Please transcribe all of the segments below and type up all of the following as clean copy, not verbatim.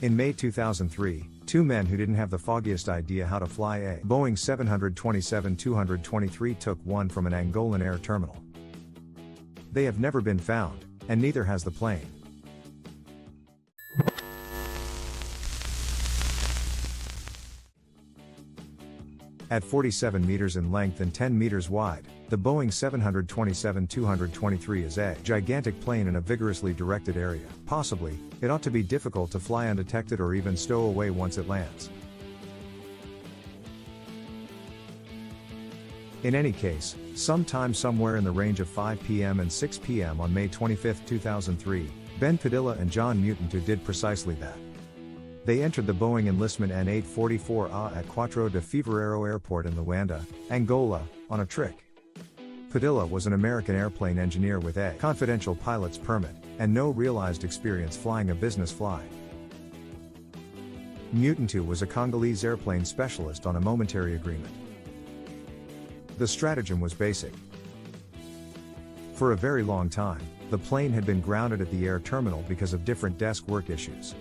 In May 2003, two men who didn't have the foggiest idea how to fly a Boeing 727-223 took one from an Angolan air terminal. They have never been found, and neither has the plane. At 47 meters in length and 10 meters wide, the Boeing 727-223 is a gigantic plane in a vigorously directed area. Possibly, it ought to be difficult to fly undetected or even stow away once it lands. In any case, sometime somewhere in the range of 5 p.m. and 6 p.m. on May 25, 2003, Ben Padilla and John Mutantu did precisely that. They entered the Boeing enlistment N844A at Quatro de Fevereiro Airport in Luanda, Angola, on a trick. Padilla was an American airplane engineer with a confidential pilot's permit, and no realized experience flying a business flight. Mutantu was a Congolese airplane specialist on a momentary agreement. The stratagem was basic. For a very long time, the plane had been grounded at the air terminal because of different desk work issues.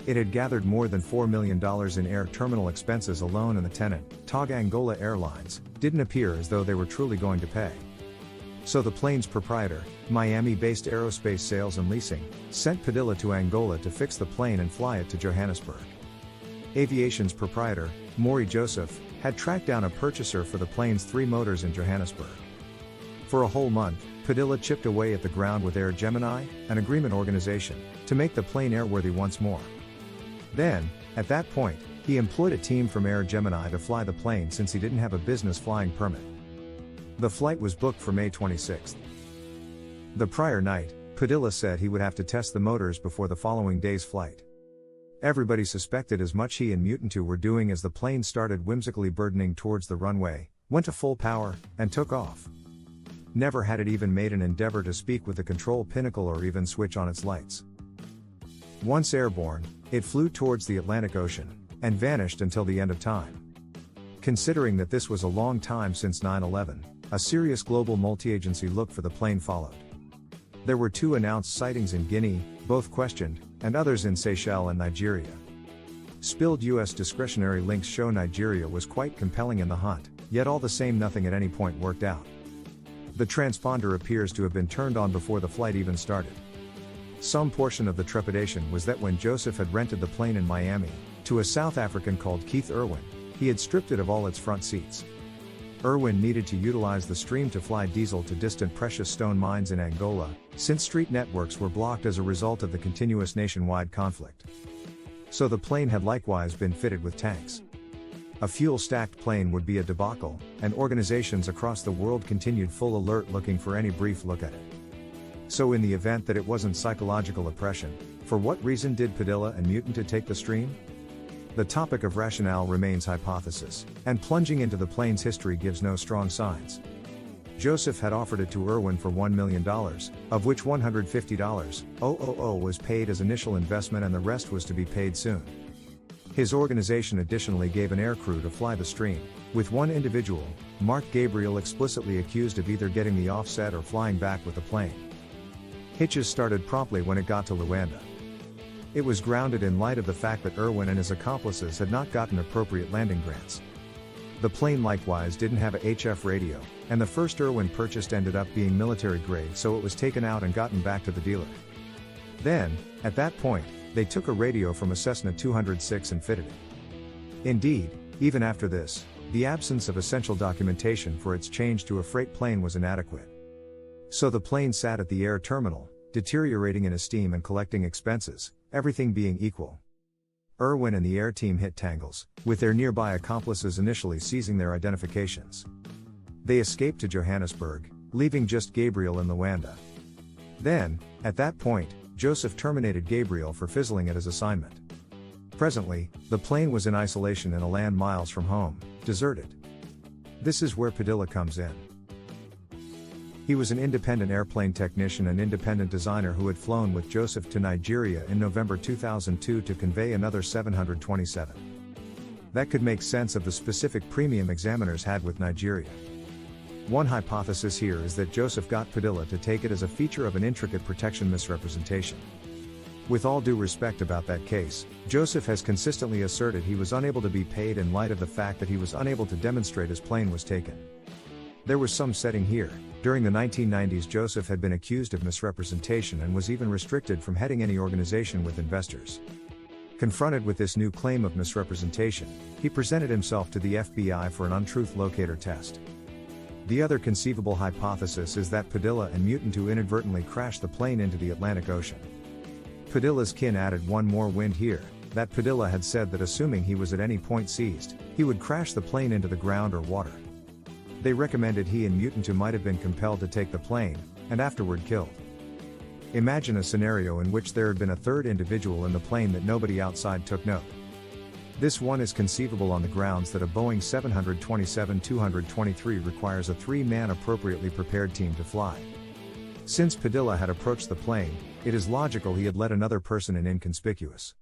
It had gathered more than $4 million in air terminal expenses alone, and the tenant, TOG Angola Airlines, didn't appear as though they were truly going to pay. So the plane's proprietor, Miami-based Aerospace Sales and Leasing, sent Padilla to Angola to fix the plane and fly it to Johannesburg. Aviation's proprietor, Maury Joseph, had tracked down a purchaser for the plane's 3 motors in Johannesburg. For a whole month, Padilla chipped away at the ground with Air Gemini, an agreement organization, to make the plane airworthy once more. Then, at that point, he employed a team from Air Gemini to fly the plane since he didn't have a business flying permit. The flight was booked for May 26. The prior night, Padilla said he would have to test the motors before the following day's flight. Everybody suspected as much he and Mutantu were doing as the plane started whimsically burdening towards the runway, went to full power, and took off. Never had it even made an endeavor to speak with the control pinnacle or even switch on its lights. Once airborne, it flew towards the Atlantic Ocean, and vanished until the end of time. Considering that this was a long time since 9/11, a serious global multi-agency look for the plane followed. There were 2 announced sightings in Guinea, both questioned, and others in Seychelles and Nigeria. Spilled U.S. discretionary links show Nigeria was quite compelling in the hunt, yet all the same nothing at any point worked out. The transponder appears to have been turned on before the flight even started. Some portion of the trepidation was that when Joseph had rented the plane in Miami, to a South African called Keith Irwin, he had stripped it of all its front seats. Irwin needed to utilize the stream to fly diesel to distant precious stone mines in Angola, since street networks were blocked as a result of the continuous nationwide conflict. So the plane had likewise been fitted with tanks. A fuel-stacked plane would be a debacle, and organizations across the world continued full alert looking for any brief look at it. So in the event that it wasn't psychological oppression, for what reason did Padilla and Mutantu take the stream? The topic of rationale remains hypothesis, and plunging into the plane's history gives no strong signs. Joseph had offered it to Irwin for $1 million, of which $150,000 was paid as initial investment and the rest was to be paid soon. His organization additionally gave an aircrew to fly the stream, with one individual, Mark Gabriel, explicitly accused of either getting the offset or flying back with the plane. Hitches started promptly when it got to Luanda. It was grounded in light of the fact that Irwin and his accomplices had not gotten appropriate landing grants. The plane likewise didn't have a HF radio, and the first Irwin purchased ended up being military grade, so it was taken out and gotten back to the dealer. Then, at that point, they took a radio from a Cessna 206 and fitted it. Indeed, even after this, the absence of essential documentation for its change to a freight plane was inadequate. So the plane sat at the air terminal, deteriorating in esteem and collecting expenses, everything being equal. Irwin and the air team hit tangles, with their nearby accomplices initially seizing their identifications. They escaped to Johannesburg, leaving just Gabriel in Luanda. Then, at that point, Joseph terminated Gabriel for fizzling at his assignment. Presently, the plane was in isolation in a land miles from home, deserted. This is where Padilla comes in. He was an independent airplane technician and independent designer who had flown with Joseph to Nigeria in November 2002 to convey another 727. That could make sense of the specific premium examiners had with Nigeria. One hypothesis here is that Joseph got Padilla to take it as a feature of an intricate protection misrepresentation. With all due respect about that case, Joseph has consistently asserted he was unable to be paid in light of the fact that he was unable to demonstrate his plane was taken. There was some setting here. During the 1990s, Joseph had been accused of misrepresentation and was even restricted from heading any organization with investors. Confronted with this new claim of misrepresentation, he presented himself to the FBI for an untruth locator test. The other conceivable hypothesis is that Padilla and Mutantu inadvertently crashed the plane into the Atlantic Ocean. Padilla's kin added one more wind here, that Padilla had said that assuming he was at any point seized, he would crash the plane into the ground or water. They recommended he and Mutantu might have been compelled to take the plane, and afterward killed. Imagine a scenario in which there had been a third individual in the plane that nobody outside took note. This one is conceivable on the grounds that a Boeing 727-223 requires a three-man appropriately prepared team to fly. Since Padilla had approached the plane, it is logical he had let another person in inconspicuous.